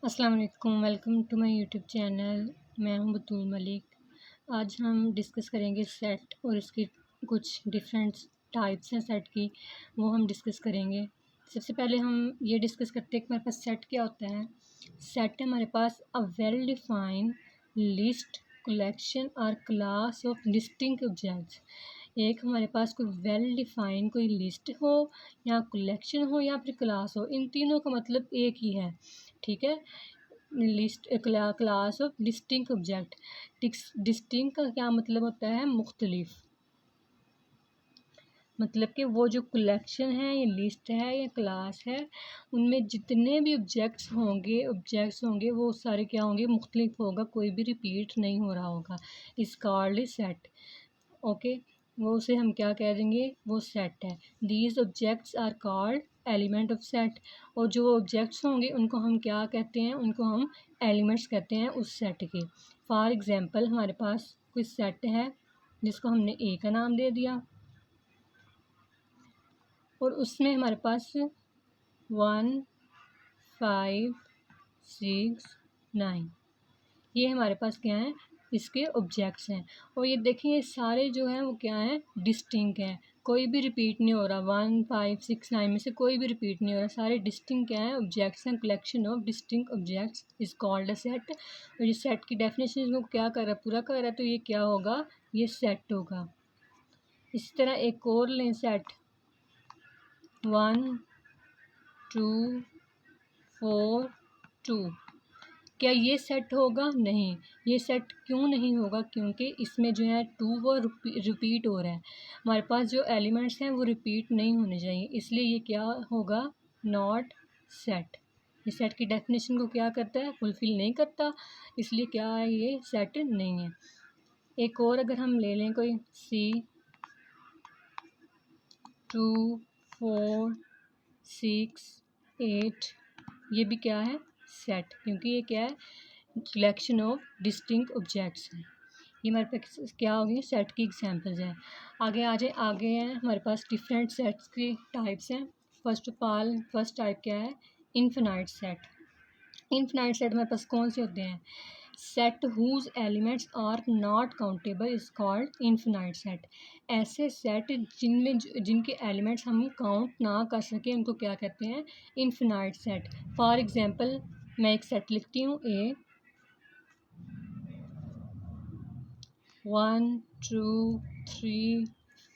अस्सलाम वालेकुम, welcome to my YouTube channel. मैं हूं बतूल मलिक। आज हम डिस्कस करेंगे सेट और इसकी कुछ डिफरेंट टाइप्स हैं सेट की, वो हम डिस्कस करेंगे। सबसे पहले हम ये डिस्कस करते हैं कि हमारे पास सेट क्या होता है। सेट है हमारे पास a well defined list, collection और क्लास ऑफ डिस्टिंक्ट ऑब्जेक्ट्स। एक हमारे पास कोई वेल डिफाइन कोई लिस्ट हो या कलेक्शन हो या फिर क्लास हो, इन तीनों का मतलब एक ही है। ठीक है। List class of distinct object. Distinct का क्या मतलब होता है? मुख्तलिफ। मतलब कि वो जो कलेक्शन है या लिस्ट है या क्लास है, उनमें जितने भी ऑब्जेक्ट्स होंगे वो सारे क्या होंगे? मुख्तलिफ होगा, कोई भी रिपीट नहीं हो रहा होगा। इस कॉल्ड सेट। ओके। वो उसे हम क्या कह देंगे? वो सेट है। These objects are called element of set. और जो ऑब्जेक्ट्स होंगे उनको हम क्या कहते हैं? उनको हम एलिमेंट्स कहते हैं उस सेट के। फॉर एग्जांपल हमारे पास कोई सेट है जिसको हमने ए का नाम दे दिया और उसमें हमारे पास 1, 5, 6, 9 ये हमारे पास क्या है? इसके ऑब्जेक्ट्स हैं। और ये देखिए ये सारे जो हैं वो क्या हैं? डिस्टिंक्ट हैं, कोई भी रिपीट नहीं हो रहा। 1, 5, 6, 9 में से कोई भी रिपीट नहीं हो रहा, सारे डिस्टिंक्ट क्या हैं? ऑब्जेक्ट्स हैं। Collection of distinct objects is called a set. और ये सेट की डेफिनेशन इसको क्या कर रहा है? पूरा कर रहा है, तो ये क्या होगा? ये सेट होगा। इसी तरह एक और लें सेट 1, 2, 4, 2। क्या ये सेट होगा? नहीं। ये सेट क्यों नहीं होगा? क्योंकि इसमें जो है 2 वो रिपीट हो रहा है। हमारे पास जो एलिमेंट्स हैं वो रिपीट नहीं होने चाहिए, इसलिए ये क्या होगा? Not set. ये सेट की डेफिनेशन को क्या करता है? फुलफ़िल नहीं करता, इसलिए क्या है? ये सेट नहीं है। एक और अगर हम ले लें कोई C 2, 4, 6, 8, ये भी क्या है? सेट, क्योंकि ये क्या है? कलेक्शन ऑफ डिस्टिंक्ट ऑब्जेक्ट्स हैं। ये हमारे पास क्या हो गई? सेट की एग्जांपल्स हैं। आगे आ जाए। आगे हैं हमारे पास डिफरेंट सेट्स की टाइप्स हैं। First of all first type क्या है? Infinite set. इनफिनाइट सेट हमारे पास कौन से होते हैं? Set whose elements are not countable is called infinite set. ऐसे सेट जिनके एलिमेंट्स हम काउंट ना कर सकें उनको क्या कहते हैं? Infinite set. फॉर एग्जांपल मैं एक सेट लिखती हूँ ए 1, 2, 3,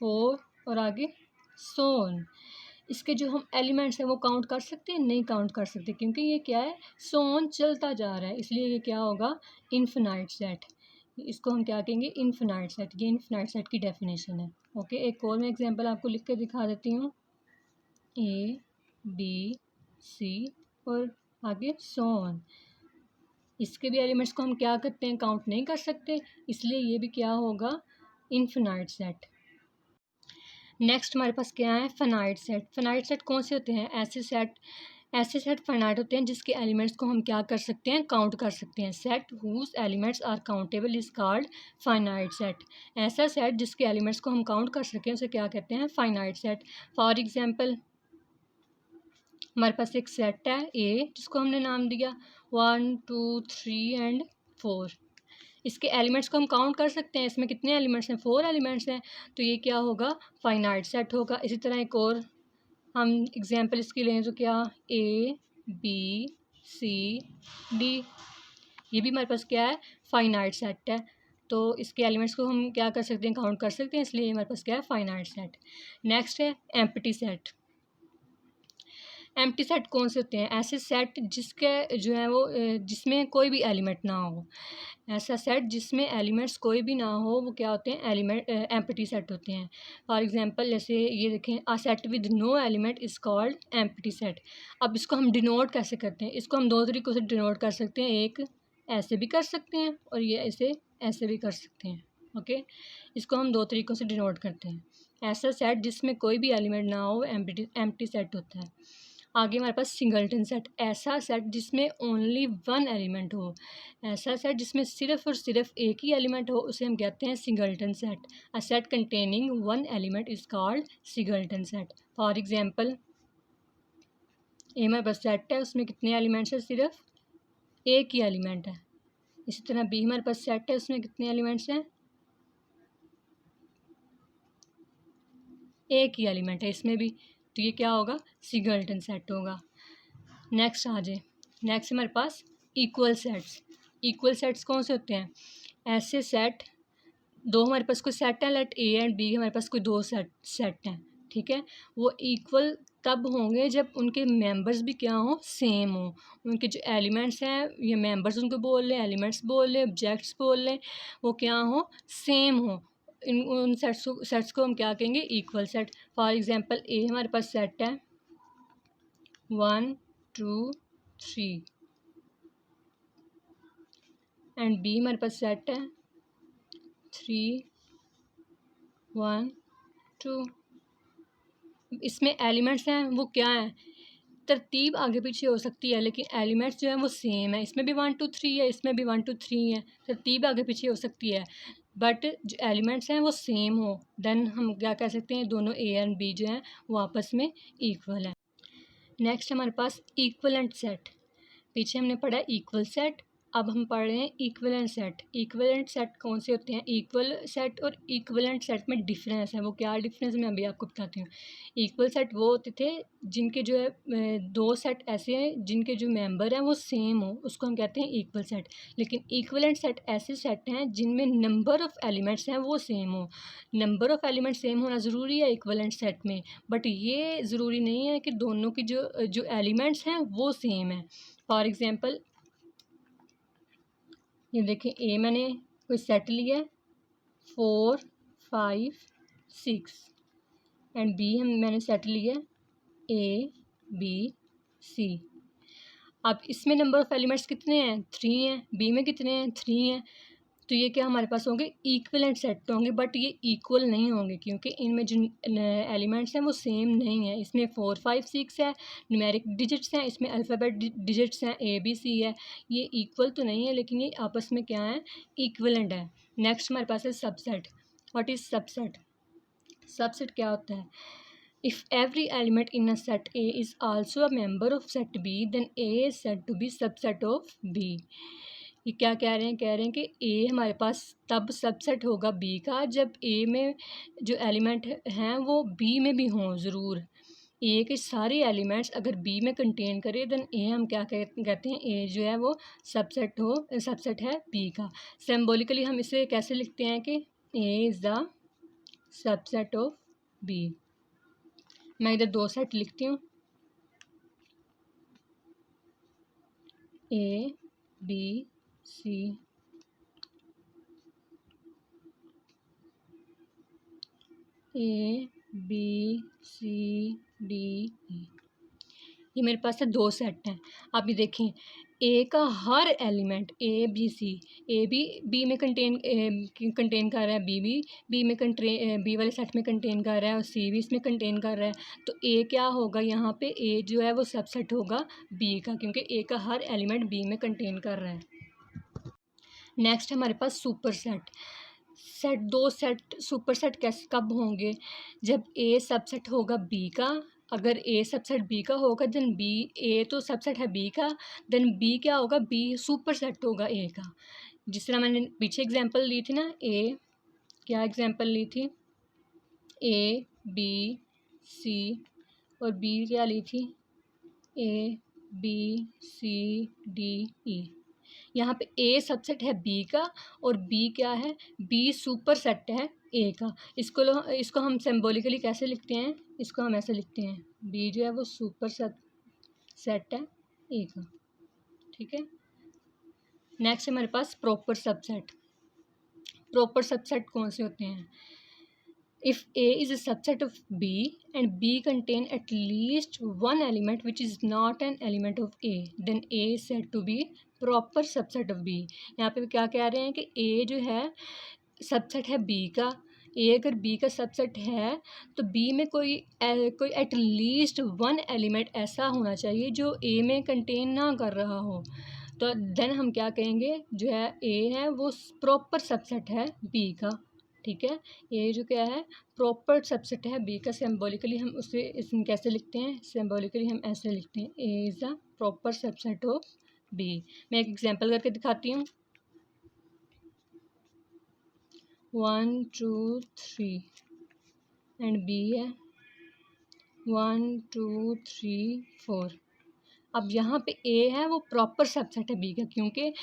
4 और आगे सो ऑन। इसके जो हम एलिमेंट्स हैं वो काउंट कर सकते हैं? नहीं काउंट कर सकते, क्योंकि ये क्या है? सो ऑन चलता जा रहा है, इसलिए ये क्या होगा? Infinite set. इसको हम क्या कहेंगे? Infinite set. ये इनफिनाइट सेट की डेफिनेशन है। ओके। एक और मैं एग्जांपल आपको लिख के दिखा देती हूँ। ए, बी, सी और आगे सो ऑन। इसके भी एलिमेंट्स को हम क्या करते हैं? काउंट नहीं कर सकते, इसलिए ये भी क्या होगा? Infinite set. नेक्स्ट हमारे पास क्या है? Finite set. फाइनाइट सेट कौन से होते हैं? ऐसे सेट फाइनाइट होते हैं जिसके एलिमेंट्स को हम क्या कर सकते हैं? काउंट कर सकते हैं। Set whose elements are countable is called finite set. ऐसा सेट जिसके एलिमेंट्स को हम काउंट कर सकें उसे क्या कहते हैं? Finite set. फॉर एग्जाम्पल हमारे पास एक सेट है ए जिसको हमने नाम दिया 1, 2, 3 एंड 4। इसके एलिमेंट्स को हम काउंट कर सकते हैं। इसमें कितने एलिमेंट्स हैं? 4 एलिमेंट्स हैं, तो ये क्या होगा? फाइनाइट सेट होगा। इसी तरह एक और हम एग्जांपल इसकी लें तो क्या? ए, बी, सी, डी, ये भी हमारे पास क्या है? फाइनाइट सेट है। तो इसके एलिमेंट्स को हम क्या कर सकते हैं? काउंट कर सकते हैं, इसलिए हमारे पास क्या है? Finite set. नेक्स्ट है एम्प्टी सेट। एम्प्टी सेट कौन से होते हैं? ऐसे सेट जिसके जो है वो जिसमें कोई भी एलिमेंट ना हो। ऐसा सेट जिसमें एलिमेंट्स कोई भी ना हो वो क्या होते हैं? एम्प्टी सेट होते हैं। फॉर एग्जांपल जैसे ये देखें, a set with no element is called empty set. अब इसको हम डिनोट कैसे करते हैं? इसको हम दो तरीक़ों से डिनोट कर सकते हैं। एक ऐसे भी कर सकते हैं और ये ऐसे भी कर सकते हैं। ओके। इसको हम दो तरीक़ों से डिनोट करते हैं। ऐसा सेट जिसमें कोई भी एलिमेंट ना हो एम्प्टी सेट होता है। आगे हमारे पास सिंगलटन सेट। ऐसा सेट जिसमें ओनली वन एलिमेंट हो। ऐसा सेट जिसमें सिर्फ और सिर्फ एक ही एलिमेंट हो उसे हम कहते हैं singleton set. A set containing one element is called singleton set. For example A हमारे पास सेट है, उसमें कितने एलिमेंट्स हैं? सिर्फ एक ही एलिमेंट है। इसी तरह बी हमारे पास सेट है, उसमें कितने एलिमेंट्स हैं, एक ही एलिमेंट है इसमें भी, तो ये क्या होगा, सिंगलटन सेट होगा। नेक्स्ट आ जाए, नेक्स्ट हमारे पास इक्वल सेट्स। इक्वल सेट्स कौन से होते हैं, ऐसे सेट, दो हमारे पास कोई सेट है, लेट ए एंड बी हमारे पास कोई दो सेट हैं, ठीक है, वो इक्वल तब होंगे जब उनके मेंबर्स भी क्या हो, सेम हो। उनके जो एलिमेंट्स हैं, ये मेंबर्स उनको बोल लें, एलिमेंट्स बोल लें, ऑब्जेक्ट्स बोल लें, वो क्या हो, सेम हो। इन उन सेट्स को हम क्या कहेंगे, equal set. For example A हमारे पास सेट है 1 2 3 एंड बी हमारे पास सेट है 3 1 2। इसमें एलिमेंट्स हैं वो क्या हैं, तरतीब आगे पीछे हो सकती है लेकिन एलिमेंट्स जो है वो सेम है। इसमें भी 1 2 3 है, इसमें भी 1 2 3 है, तरतीब आगे पीछे हो सकती है बट जो एलिमेंट्स हैं वो सेम हो, देन हम क्या कह सकते हैं, दोनों ए एंड बी जो हैं वो आपस में इक्वल है। नेक्स्ट हमारे पास इक्वलेंट सेट। पीछे हमने पढ़ा इक्वल सेट, अब हम पढ़ रहे हैं इक्वलेंट सेट। इक्वलेंट सेट कौन से होते हैं, इक्वल सेट और इक्वलेंट सेट में डिफरेंस है। वो क्या डिफरेंस मैं अभी आपको बताती हूँ। इक्वल सेट वो होते थे जिनके जो है दो सेट ऐसे हैं जिनके जो मेंबर हैं वो सेम हो, उसको हम कहते हैं इक्वल सेट। लेकिन इक्वलेंट सेट ऐसे सेट हैं जिनमें नंबर ऑफ़ एलिमेंट्स हैं वो सेम हो। नंबर ऑफ़ एलिमेंट्स सेम होना ज़रूरी है इक्वलेंट सेट में, बट ये ज़रूरी नहीं है कि दोनों की जो एलिमेंट्स हैं वो सेम है। फॉर एग्ज़ाम्पल ये देखें, ए मैंने कोई सेट लिया 4 5 6 एंड बी मैंने सेट लिया ए बी सी। अब इसमें नंबर ऑफ़ एलिमेंट्स कितने हैं, 3 हैं, बी में कितने हैं, 3 हैं। तो ये क्या हमारे पास होंगे, इक्वलेंट सेट होंगे, बट ये इक्वल नहीं होंगे क्योंकि इनमें जो एलिमेंट्स हैं वो सेम नहीं है। इसमें 4 5 6 है, न्यूमेरिक डिजिट्स हैं, इसमें अल्फ़ाबेट डिजिट्स हैं, ए बी सी है। ये इक्वल तो नहीं है लेकिन ये आपस में क्या है, इक्वलेंट है। नेक्स्ट हमारे पास है subset. What is subset. Subset क्या होता है, if every element in a set A is also a member of set B then A is said to be subset of B. ये क्या कह रहे हैं, कह रहे हैं कि ए हमारे पास तब सबसेट होगा बी का जब ए में जो एलिमेंट हैं वो बी में भी हों ज़रूर। ए के सारे एलिमेंट्स अगर बी में कंटेन करे देन ए हम क्या कहते हैं, ए जो है वो सबसेट है बी का। सिंबॉलिकली हम इसे कैसे लिखते हैं कि A is the subset of B. मैं इधर दो सेट लिखती हूँ, A B C A B C D E. ये मेरे पास है दो सेट हैं। आप ये देखें, ए का हर एलिमेंट ए बी सी, ए भी बी में कंटेन कर रहा है, बी बी में बी वाले सेट में कंटेन कर रहा है और सी भी इसमें कंटेन कर रहा है। तो ए क्या होगा यहाँ पे, ए जो है वो सबसेट होगा बी का क्योंकि ए का हर एलिमेंट बी में कंटेन कर रहा है। नेक्स्ट हमारे पास सुपर सेट। दो सेट सुपर सेट कैसे कब होंगे, जब ए सबसेट होगा बी का। अगर ए सबसेट बी का होगा देन बी, ए तो सबसेट है बी का, देन बी क्या होगा, बी सुपर सेट होगा ए का। जिस तरह मैंने पीछे एग्जांपल ली थी ना, ए क्या एग्जांपल ली थी, ए बी सी और बी क्या ली थी, ए बी सी डी ई। यहाँ पे ए सबसेट है बी का और बी क्या है, बी सुपर सेट है ए का। इसको हम सिंबॉलिकली कैसे लिखते हैं, इसको हम ऐसे लिखते हैं, बी जो है वो सुपर सेट है ए का, ठीक है। नेक्स्ट हमारे पास प्रॉपर सबसेट। प्रॉपर सबसेट कौन से होते हैं, if A is a subset of B and B contain at least one element which is not an element of A then A is said to be proper subset of B. यहाँ पे क्या कह रहे हैं कि ए जो है subset है बी का। ए अगर बी का सबसेट है तो बी में कोई एट लीस्ट वन एलिमेंट ऐसा होना चाहिए जो ए में कंटेन ना कर रहा हो, तो देन हम क्या कहेंगे, जो है ए है वो प्रॉपर सबसेट है बी का, ठीक है। ये जो क्या है, प्रॉपर सबसेट है बी का। सिंबॉलिकली हम उसे कैसे लिखते हैं, सिंबॉलिकली हम ऐसे लिखते हैं, A is the proper subset of B. मैं एक एग्जांपल करके दिखाती हूँ। 1 2 3 एंड बी है 1 2 3 4। अब यहाँ पे ए है वो प्रॉपर सबसेट है बी का, क्योंकि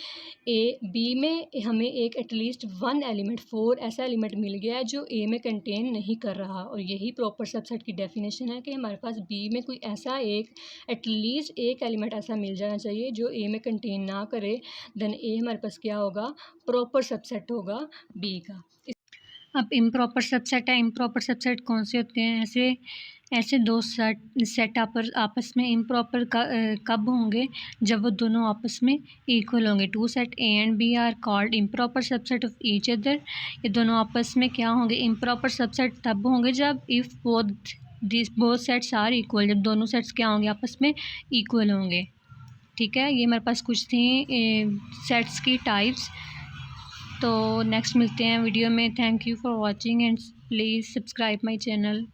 बी में हमें एक एटलीस्ट 1 एलिमेंट 4 ऐसा एलिमेंट मिल गया है जो ए में कंटेन नहीं कर रहा, और यही प्रॉपर सबसेट की डेफिनेशन है कि हमारे पास बी में कोई ऐसा एटलीस्ट एक एलिमेंट ऐसा मिल जाना चाहिए जो ए में कंटेन ना करे, देन ए हमारे पास क्या होगा, प्रॉपर सबसेट होगा बी का। अब इम्प्रॉपर सबसेट है। इम्प्रॉपर सबसेट कौन से होते हैं? ऐसे दो सेट आपस में इम्प्रॉपर कब होंगे? जब वो दोनों आपस में इक्वल होंगे। Two set A and B are called improper subset of each other. ये दोनों आपस में क्या होंगे? इम्प्रॉपर सबसेट तब होंगे जब if both sets are equal, जब दोनों सेट्स क्या होंगे? आपस में इक्वल होंगे। ठीक है, ये हमारे पास कुछ थी सेट्स की टाइप्स। तो नेक्स्ट मिलते हैं वीडियो में। Thank you for watching and please subscribe my channel.